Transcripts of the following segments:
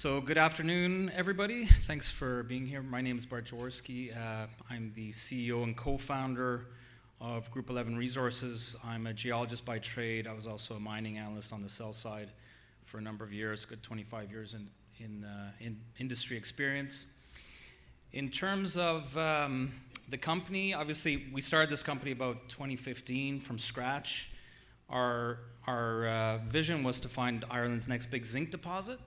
So good afternoon, everybody. Thanks for being here. My name is Bart Jaworski. I'm the CEO and co-founder of Group 11 Resources. I'm a geologist by trade. I was also a mining analyst on the sell side for a number of years, good 25 years in industry experience. In terms of the company, obviously we started this company about 2015 from scratch. Our vision was to find Ireland's next big zinc deposit.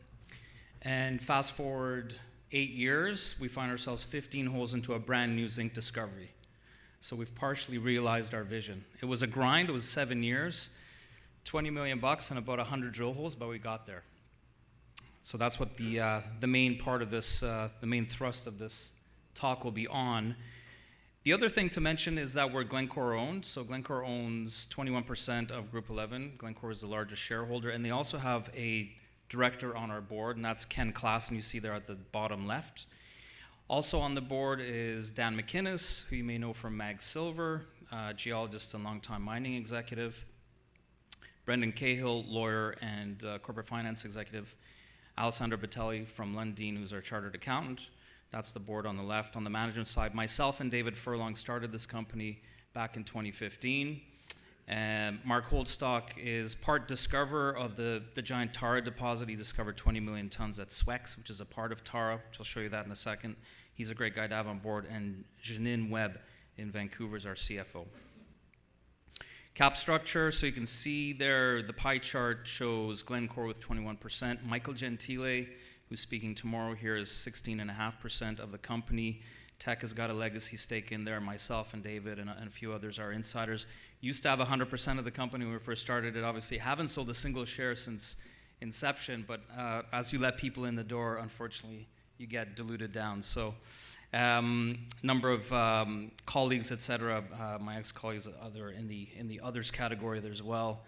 And fast forward 8 years, we find ourselves 15 holes into a brand new zinc discovery. So we've partially realized our vision. It was a grind, it was 7 years, 20 million bucks and about 100 drill holes, but we got there. So that's what the main part of this, the main thrust of this talk will be on. The other thing to mention is that we're Glencore owned. So Glencore owns 21% of Group 11. Glencore is the largest shareholder, and they also have a director on our board, and that's Ken Klassen, you see there at the bottom left. Also on the board is Dan McInnes, who you may know from Mag Silver, geologist and longtime mining executive. Brendan Cahill, lawyer and corporate finance executive. Alessandro Batelli from Lundin, who's our chartered accountant. That's the board on the left. On the management side, myself and David Furlong started this company back in 2015. Mark Holdstock is part discoverer of the giant Tara deposit. He discovered 20 million tons at Swex, which is a part of Tara, which I'll show you that in a second. He's a great guy to have on board. And Janine Webb in Vancouver is our CFO. Cap structure, so you can see there, the pie chart shows Glencore with 21%. Michael Gentile, who's speaking tomorrow here, is 16.5% of the company. Tech has got a legacy stake in there. Myself and David and a few others are insiders. Used to have 100% of the company when we first started it. Obviously, haven't sold a single share since inception, but as you let people in the door, unfortunately, you get diluted down. So, number of colleagues, etc. My ex-colleagues, other in the others category there as well.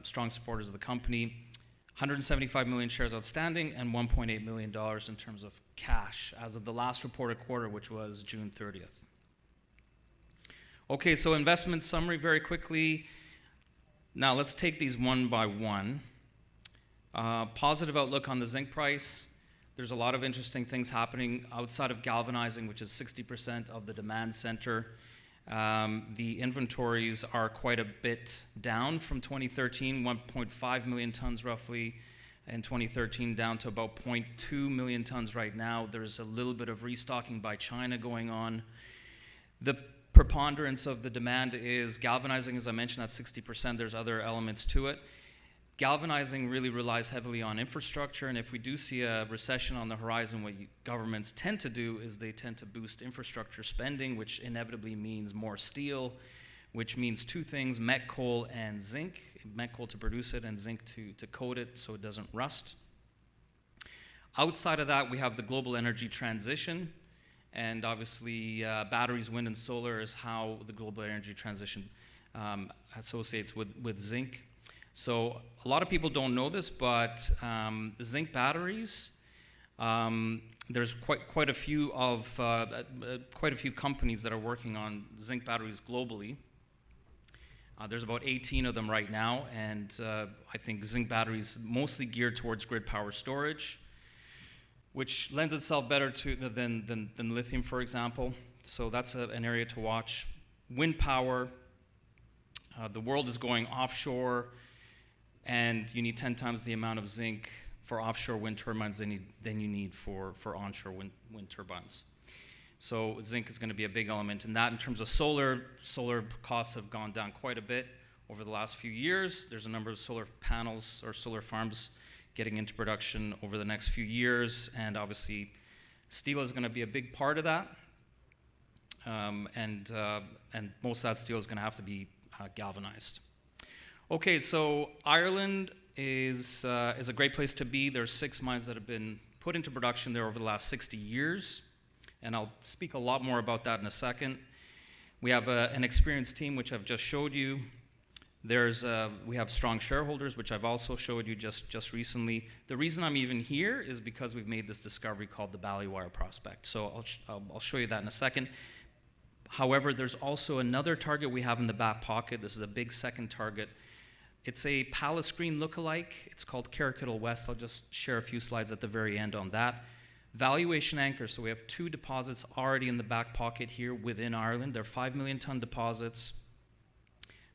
Strong supporters of the company. 175 million shares outstanding and $1.8 million in terms of cash as of the last reported quarter, which was June 30th. Okay, so investment summary very quickly. Now let's take these one by one. Positive outlook on the zinc price. There's a lot of interesting things happening outside of galvanizing, which is 60% of the demand center. The inventories are quite a bit down from 2013, 1.5 million tons roughly in 2013, down to about 0.2 million tons right now. There's a little bit of restocking by China going on. The preponderance of the demand is galvanizing, as I mentioned, at 60%. There's other elements to it. Galvanizing really relies heavily on infrastructure, and if we do see a recession on the horizon, what governments tend to do is they tend to boost infrastructure spending, which inevitably means more steel, which means two things: met coal and zinc. Met coal to produce it and zinc to coat it so it doesn't rust. Outside of that, we have the global energy transition, and obviously batteries, wind, and solar is how the global energy transition associates with zinc. So a lot of people don't know this, but zinc batteries, there's quite a few companies that are working on zinc batteries globally. There's about 18 of them right now, and I think zinc batteries mostly geared towards grid power storage, which lends itself better to than lithium, for example. So that's an area to watch. Wind power, the world is going offshore, and you need 10 times the amount of zinc for offshore wind turbines than you need for onshore wind turbines. So zinc is going to be a big element in that. In terms of solar costs have gone down quite a bit over the last few years. There's a number of solar panels or solar farms getting into production over the next few years, and obviously steel is going to be a big part of that. And most of that steel is going to have to be galvanized. Okay, so Ireland is a great place to be. There's 6 mines that have been put into production there over the last 60 years, and I'll speak a lot more about that in a second. We have an experienced team, which I've just showed you. We have strong shareholders, which I've also showed you just recently. The reason I'm even here is because we've made this discovery called the Ballywire prospect. So I'll show you that in a second. However, there's also another target we have in the back pocket. This is a big second target It's a Palace Green lookalike. It's called Carrickettle West. I'll just share a few slides at the very end on that. Valuation anchor, so we have 2 deposits already in the back pocket here within Ireland. They're 5 million ton deposits.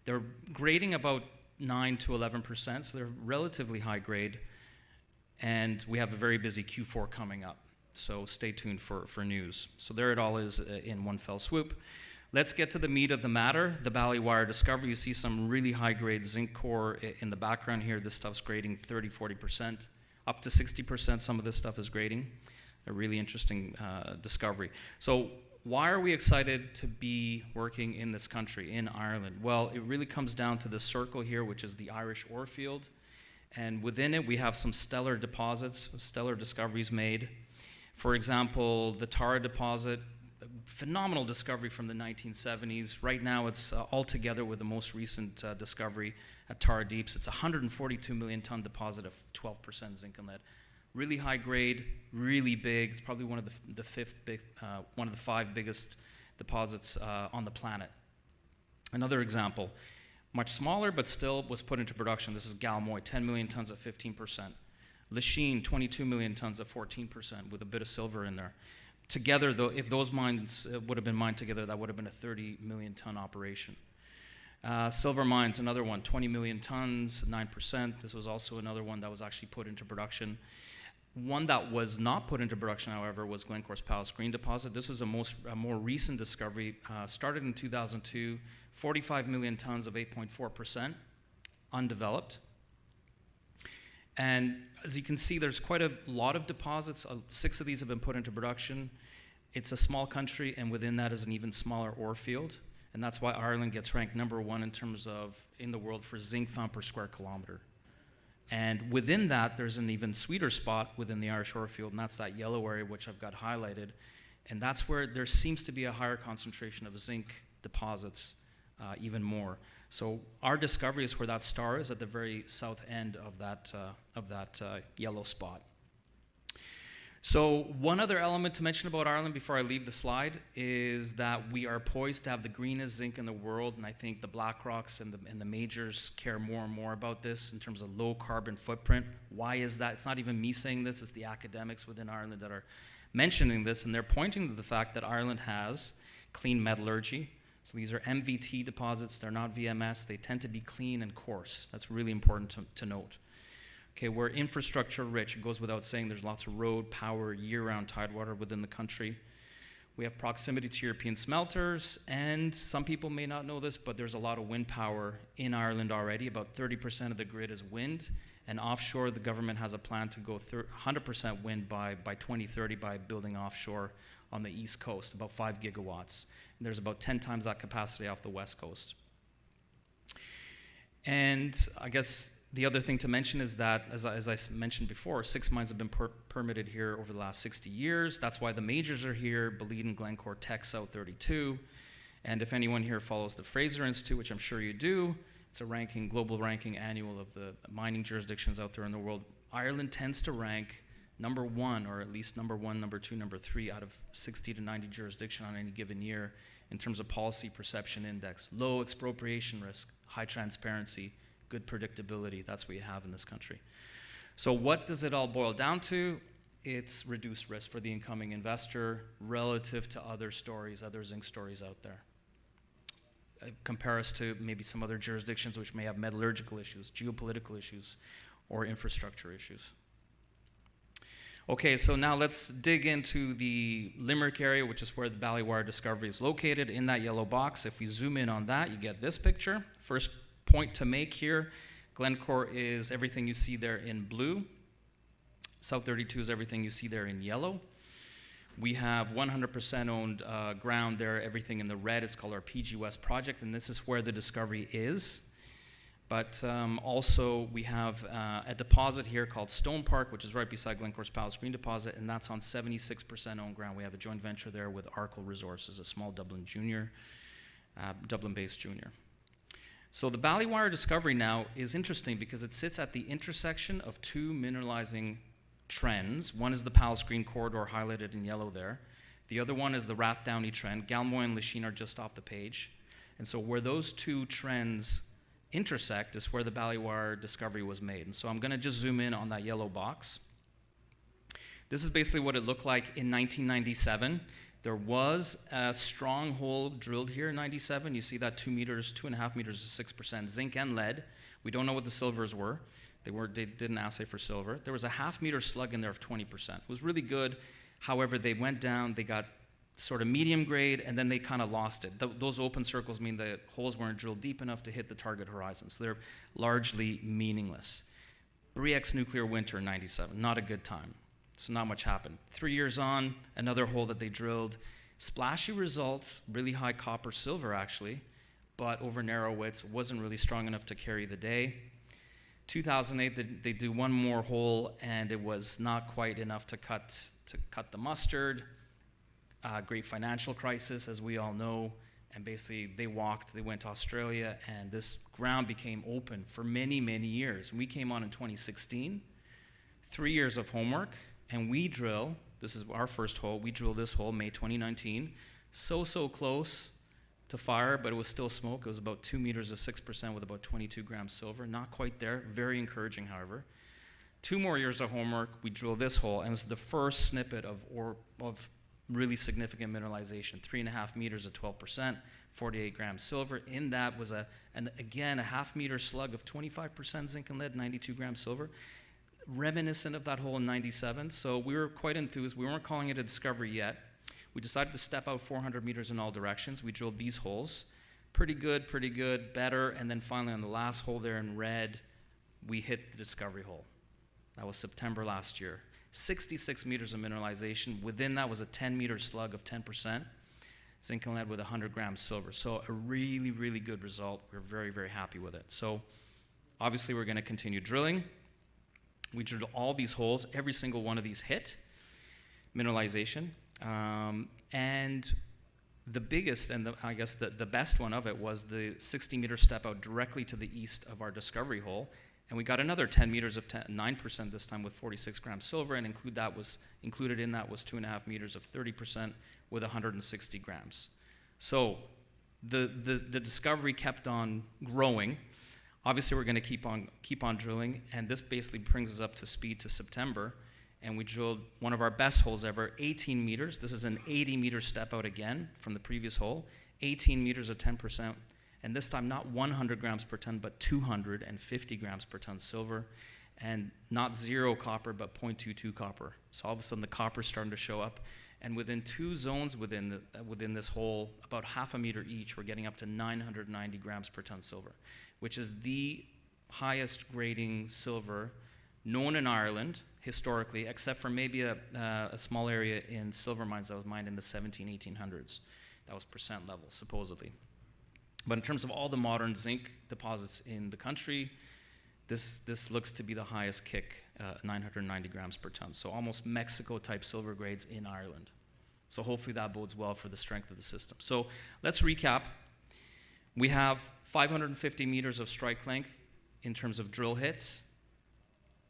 They're grading about 9 to 11%, so they're relatively high grade. And we have a very busy Q4 coming up, so stay tuned for news. So there it all is in one fell swoop. Let's get to the meat of the matter, the Ballywire discovery. You see some really high-grade zinc core in the background here. This stuff's grading 30, 40%, up to 60% some of this stuff is grading. A really interesting discovery. So why are we excited to be working in this country, in Ireland? Well, it really comes down to the circle here, which is the Irish ore field. And within it, we have some stellar deposits, stellar discoveries made. For example, the Tara deposit, a phenomenal discovery from the 1970s. Right now, it's all together with the most recent discovery at Tara Deeps. It's a 142 million ton deposit of 12% zinc and lead. Really high grade, really big. It's probably one of the 5 biggest deposits on the planet. Another example, much smaller but still was put into production. This is Galmoy, 10 million tons at 15%. Lachine, 22 million tons at 14% with a bit of silver in there. Together, though, if those mines would have been mined together, that would have been a 30 million ton operation. Silver Mines, another one, 20 million tons, 9%. This was also another one that was actually put into production. One that was not put into production, however, was Glencore's Palace Green deposit. This was a more recent discovery, started in 2002, 45 million tons of 8.4%, undeveloped. And as you can see, there's quite a lot of deposits. 6 of these have been put into production. It's a small country, and within that is an even smaller ore field. And that's why Ireland gets ranked #1 in terms of, in the world, for zinc found per square kilometer. And within that, there's an even sweeter spot within the Irish ore field, and that's that yellow area, which I've got highlighted. And that's where there seems to be a higher concentration of zinc deposits, even more. So our discovery is where that star is, at the very south end of that yellow spot. So one other element to mention about Ireland before I leave the slide is that we are poised to have the greenest zinc in the world, and I think the BlackRocks and the majors care more and more about this in terms of low carbon footprint. Why is that? It's not even me saying this, it's the academics within Ireland that are mentioning this, and they're pointing to the fact that Ireland has clean metallurgy. So these are MVT deposits, they're not VMS, they tend to be clean and coarse. That's really important to note. Okay, we're infrastructure rich. It goes without saying, there's lots of road, power, year-round tidewater within the country. We have proximity to European smelters, and some people may not know this, but there's a lot of wind power in Ireland already. About 30% of the grid is wind, and offshore, the government has a plan to go 100% wind by 2030 by building offshore on the east coast, about 5 gigawatts. And there's about 10 times that capacity off the west coast. And I guess the other thing to mention is that, as I mentioned before, 6 mines have been permitted here over the last 60 years. That's why the majors are here, Boliden, Glencore, Teck, South 32. And if anyone here follows the Fraser Institute, which I'm sure you do, it's a ranking, global ranking annual of the mining jurisdictions out there in the world. Ireland tends to rank #1, or at least #1, #2, #3 out of 60 to 90 jurisdictions on any given year in terms of policy perception index. Low expropriation risk, high transparency, good predictability. That's what you have in this country. So what does it all boil down to? It's reduced risk for the incoming investor relative to other stories, other zinc stories out there. Compare us to maybe some other jurisdictions which may have metallurgical issues, geopolitical issues, or infrastructure issues. Okay, so now let's dig into the Limerick area, which is where the Ballywire discovery is located, in that yellow box. If we zoom in on that, you get this picture. First point to make here, Glencore is everything you see there in blue. South 32 is everything you see there in yellow. We have 100% owned ground there. Everything in the red is called our PG West project, and this is where the discovery is. But also we have a deposit here called Stone Park, which is right beside Glencore's Palace Green deposit, and that's on 76% owned ground. We have a joint venture there with Arkle Resources, a small Dublin-based junior. So the Ballywire discovery now is interesting because it sits at the intersection of 2 mineralizing trends. One is the Palace Green corridor highlighted in yellow there. The other one is the Rathdowney trend. Galmoy and Lachine are just off the page. And so where those 2 trends intersect is where the Ballywire discovery was made. And so I'm going to just zoom in on that yellow box. This is basically what it looked like in 1997. There was a strong hole drilled here in 97. You see that 2 meters, 2.5 meters is 6% zinc and lead. We don't know what the silvers were. They didn't assay for silver. There was a half-meter slug in there of 20%. It was really good. However, they went down, they got sort of medium grade, and then they kind of lost it. Those open circles mean the holes weren't drilled deep enough to hit the target horizon, so they're largely meaningless. Briek's nuclear winter in 97, not a good time. So not much happened. 3 years on, another hole that they drilled. Splashy results, really high copper silver actually, but over narrow widths, wasn't really strong enough to carry the day. 2008, they do one more hole, and it was not quite enough to cut the mustard. Great financial crisis, as we all know, and basically they went to Australia, and this ground became open for many, many years. We came on in 2016, 3 years of homework, and we drill, this is our first hole, we drilled this hole May 2019, so close to fire, but it was still smoke. It was about 2 meters of 6% with about 22 grams silver. Not quite there, very encouraging, however. 2 more years of homework, we drilled this hole, and it was the first snippet of really significant mineralization, 3.5 meters at 12%, 48 grams silver. In that was again a half-meter slug of 25% zinc and lead, 92 grams silver, reminiscent of that hole in 97. So we were quite enthused. We weren't calling it a discovery yet. We decided to step out 400 meters in all directions. We drilled these holes. Pretty good, better, and then finally on the last hole there in red, we hit the discovery hole. That was September last year. 66 meters of mineralization. Within that was a 10-meter slug of 10%, zinc and lead with 100 grams silver. So a really, really good result. We're very, very happy with it. So obviously we're going to continue drilling. We drilled all these holes. Every single one of these hit mineralization. And the biggest and I guess the best one of it was the 60-meter step out directly to the east of our discovery hole. And we got another 10 meters of 9% this time with 46 grams silver, and included in that was 2.5 meters of 30% with 160 grams. So the discovery kept on growing. Obviously, we're going to keep on drilling, and this basically brings us up to speed to September. And we drilled one of our best holes ever, 18 meters. This is an 80-meter step out again from the previous hole, 18 meters at 10%. And this time, not 100 grams per ton, but 250 grams per ton silver, and not 0 copper, but 0.22 copper. So all of a sudden, the copper's starting to show up. And within 2 zones within this hole, about half a meter each, we're getting up to 990 grams per ton silver, which is the highest grading silver known in Ireland historically, except for maybe a small area in silver mines that was mined in the 1800s. That was percent level, supposedly. But in terms of all the modern zinc deposits in the country, this looks to be the highest kick, 990 grams per ton. So almost Mexico-type silver grades in Ireland. So hopefully that bodes well for the strength of the system. So let's recap. We have 550 meters of strike length in terms of drill hits.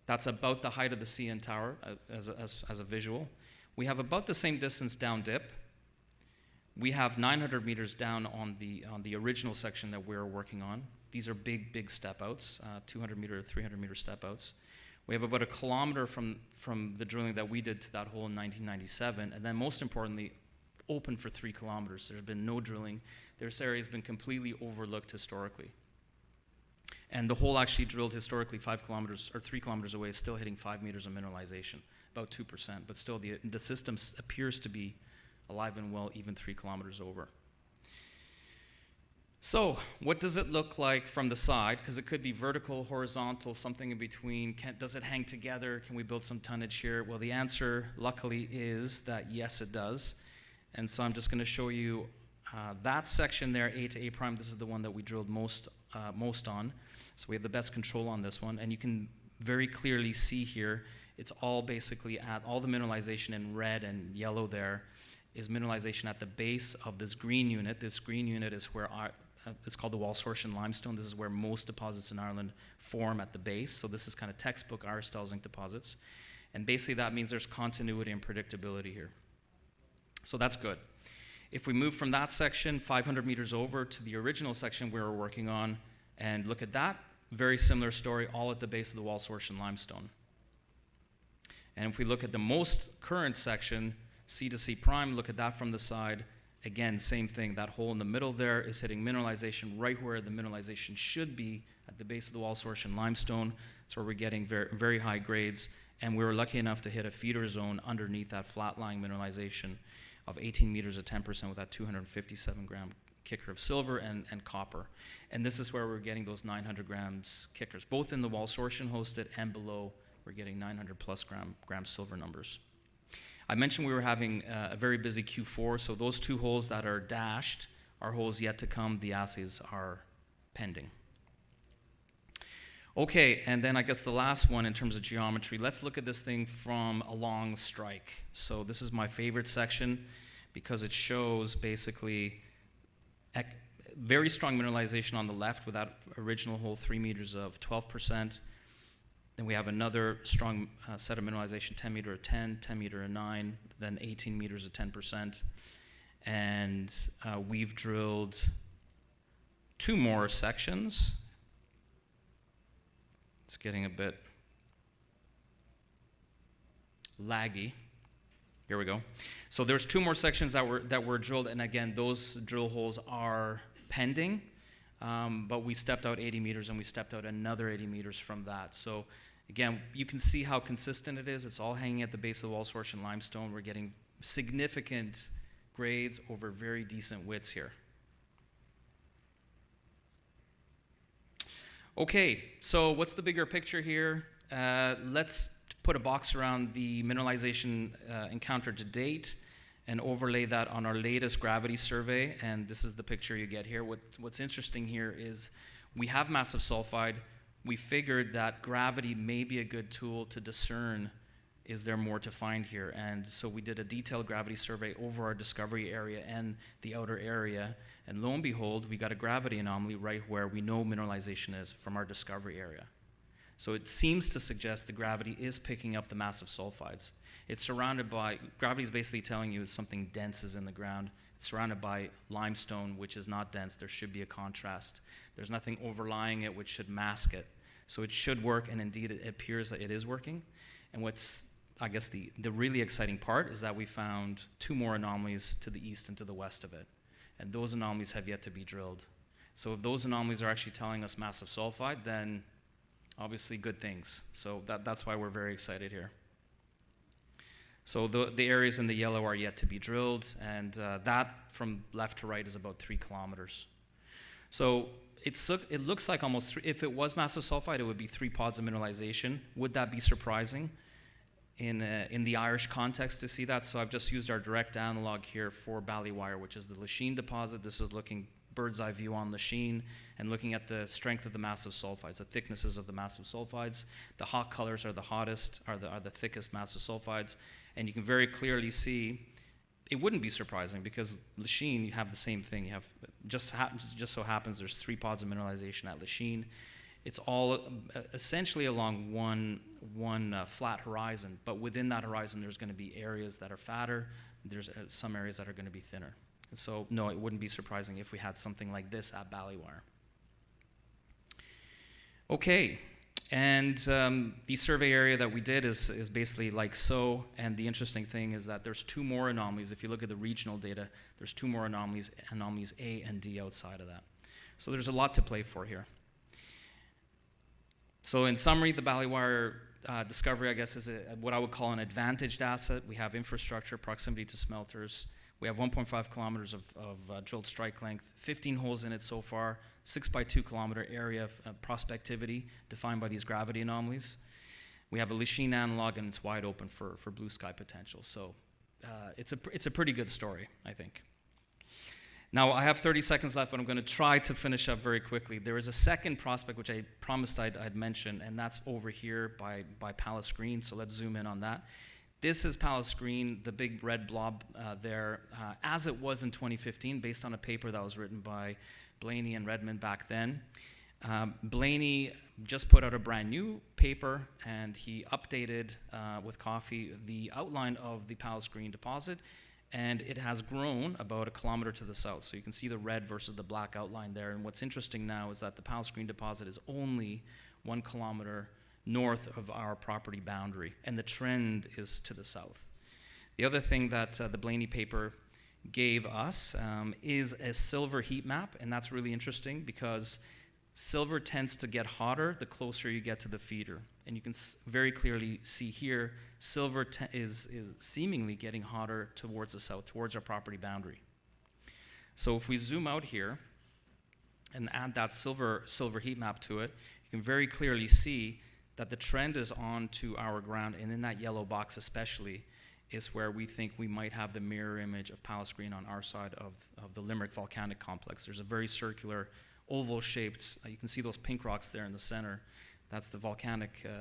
That's about the height of the CN Tower as a visual. We have about the same distance down dip. We have 900 meters down on the original section that we're working on. These are big step outs, 200 meter, 300 meter step outs. We have about 1 kilometer from the drilling that we did to that hole in 1997, and then most importantly, open for 3 kilometers. There's been no drilling. This area has been completely overlooked historically. And the hole actually drilled historically 5 kilometers or 3 kilometers away is still hitting 5 meters of mineralization, about 2%, but still the system appears to be alive and well even 3 kilometers over. So what does it look like from the side? Because it could be vertical, horizontal, something in between. Does it hang together? Can we build some tonnage here? Well, the answer, luckily, is that yes, it does. And so I'm just going to show you that section there, A to A prime. This is the one that we drilled most on. So we have the best control on this one. And you can very clearly see here, it's all basically at all the mineralization in red and yellow there is mineralization at the base of this green unit. This green unit is where it's called the Walsortian limestone. This is where most deposits in Ireland form at the base. So this is kind of textbook Irish-style zinc deposits. And basically that means there's continuity and predictability here. So that's good. If we move from that section 500 meters over to the original section we were working on, And look at that, very similar story, all at the base of the Walsroshen limestone. And if we look at the most current section, C to C prime, look at that from the side. Again, same thing, that hole in the middle there is hitting mineralization right where the mineralization should be, at the base of the Walsroshen limestone. That's where we're getting very, very high grades. And we were lucky enough to hit a feeder zone underneath that flat-lying mineralization of 18 meters at 10% with that 257 gram kicker of silver and copper. And this is where we're getting those 900 grams kickers, both in the Walsroshen hosted and below. We're getting 900 plus gram silver numbers. I mentioned we were having a very busy Q4, so those 2 holes that are dashed are holes yet to come. The assays are pending. Okay, and then I guess the last one in terms of geometry, let's look at this thing from a long strike. So this is my favorite section because it shows basically very strong mineralization on the left with that original hole, 3 meters of 12%. Then we have another strong set of mineralization, 10 meter at 10, 10 meter at 9, then 18 meters at 10%. And we've drilled 2 more sections. It's getting a bit laggy. Here we go. So there's 2 more sections that were drilled, and again, those drill holes are pending. But we stepped out 80 meters and we stepped out another 80 meters from that. So again, you can see how consistent it is. It's all hanging at the base of the Walsroshen limestone. We're getting significant grades over very decent widths here. Okay, so what's the bigger picture here? Let's put a box around the mineralization encountered to date and overlay that on our latest gravity survey, and this is the picture you get here. What's interesting here is we have massive sulfide. We figured that gravity may be a good tool to discern, is there more to find here? And so we did a detailed gravity survey over our discovery area and the outer area, and lo and behold, we got a gravity anomaly right where we know mineralization is from our discovery area. So it seems to suggest the gravity is picking up the massive sulfides. It's surrounded by, gravity is basically telling you something dense is in the ground. It's surrounded by limestone, which is not dense. There should be a contrast. There's nothing overlying it which should mask it. So it should work, and indeed it appears that it is working. And what's, I guess, the really exciting part is that we found 2 more anomalies to the east and to the west of it. And those anomalies have yet to be drilled. So if those anomalies are actually telling us massive sulfide, then obviously good things. So that's why we're very excited here. So the areas in the yellow are yet to be drilled, and that from left to right is about 3 kilometers. So it looks like almost, if it was massive sulfide, it would be 3 pods of mineralization. Would that be surprising in the Irish context to see that? So I've just used our direct analog here for Ballywire, which is the Lachine deposit. This is looking bird's eye view on Lachine and looking at the strength of the massive sulfides, the thicknesses of the massive sulfides. The hot colors are the hottest, are the thickest massive sulfides. And you can very clearly see, it wouldn't be surprising because Lachine, you have the same thing. You have, just so happens there's 3 pods of mineralization at Lachine. It's all essentially along one flat horizon, but within that horizon there's going to be areas that are fatter, there's some areas that are going to be thinner. And so no, it wouldn't be surprising if we had something like this at Ballywire. Okay, and the survey area that we did is basically like so, and the interesting thing is that there's 2 more anomalies. If you look at the regional data, there's 2 more anomalies A and D outside of that. So there's a lot to play for here. So in summary, the Ballywire discovery, I guess, is what I would call an advantaged asset. We have infrastructure, proximity to smelters. We have 1.5 kilometers of drilled strike length, 15 holes in it so far, 6 by 2 kilometer area of prospectivity defined by these gravity anomalies. We have a Lachine analog, and it's wide open for blue sky potential. So it's a pretty good story, I think. Now, I have 30 seconds left, but I'm going to try to finish up very quickly. There is a second prospect, which I promised I'd mention, and that's over here by Palace Green, so let's zoom in on that. This is Palace Green, the big red blob there, as it was in 2015, based on a paper that was written by Blaney and Redmond back then. Blaney just put out a brand new paper, and he updated with coffee the outline of the Palace Green deposit, and it has grown about 1 kilometer to the south. So you can see the red versus the black outline there. And what's interesting now is that the Powell Screen deposit is only 1 kilometer north of our property boundary, and the trend is to the south. The other thing that the Blaney paper gave us is a silver heat map, and that's really interesting because silver tends to get hotter the closer you get to the feeder. And you can very clearly see here, silver is seemingly getting hotter towards the south, towards our property boundary. So if we zoom out here and add that silver heat map to it, you can very clearly see that the trend is on to our ground, and in that yellow box especially is where we think we might have the mirror image of Powell Screen on our side of the Limerick volcanic complex. There's a very circular, oval-shaped, you can see those pink rocks there in the center. That's the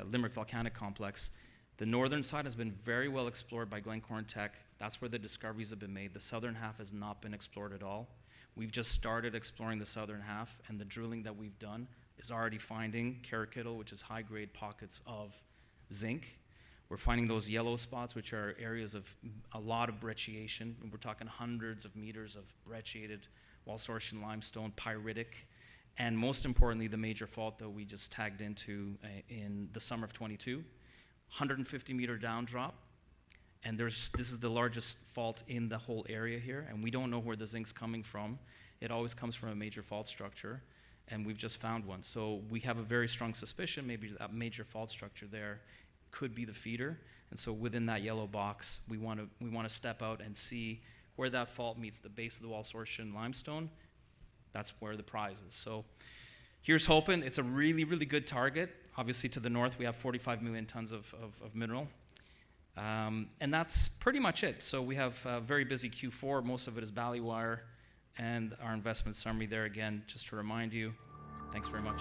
Limerick volcanic complex. The northern side has been very well explored by Glencore and Teck. That's where the discoveries have been made. The southern half has not been explored at all. We've just started exploring the southern half, and the drilling that we've done is already finding kerikittal, which is high-grade pockets of zinc. We're finding those yellow spots, which are areas of a lot of brecciation. We're talking hundreds of meters of brecciated Walsrosian limestone, pyritic, and most importantly, the major fault that we just tagged into in the summer of 22, 150-meter down drop. And this is the largest fault in the whole area here, and we don't know where the zinc's coming from. It always comes from a major fault structure, and we've just found one. So we have a very strong suspicion maybe that major fault structure there could be the feeder. And so within that yellow box, we want to step out and see where that fault meets the base of the Walsrosian limestone. That's where the prize is. So here's hoping. It's a really, really good target. Obviously to the north, we have 45 million tons of mineral. And that's pretty much it. So we have a very busy Q4. Most of it is Ballywire, and our investment summary there again, just to remind you. Thanks very much.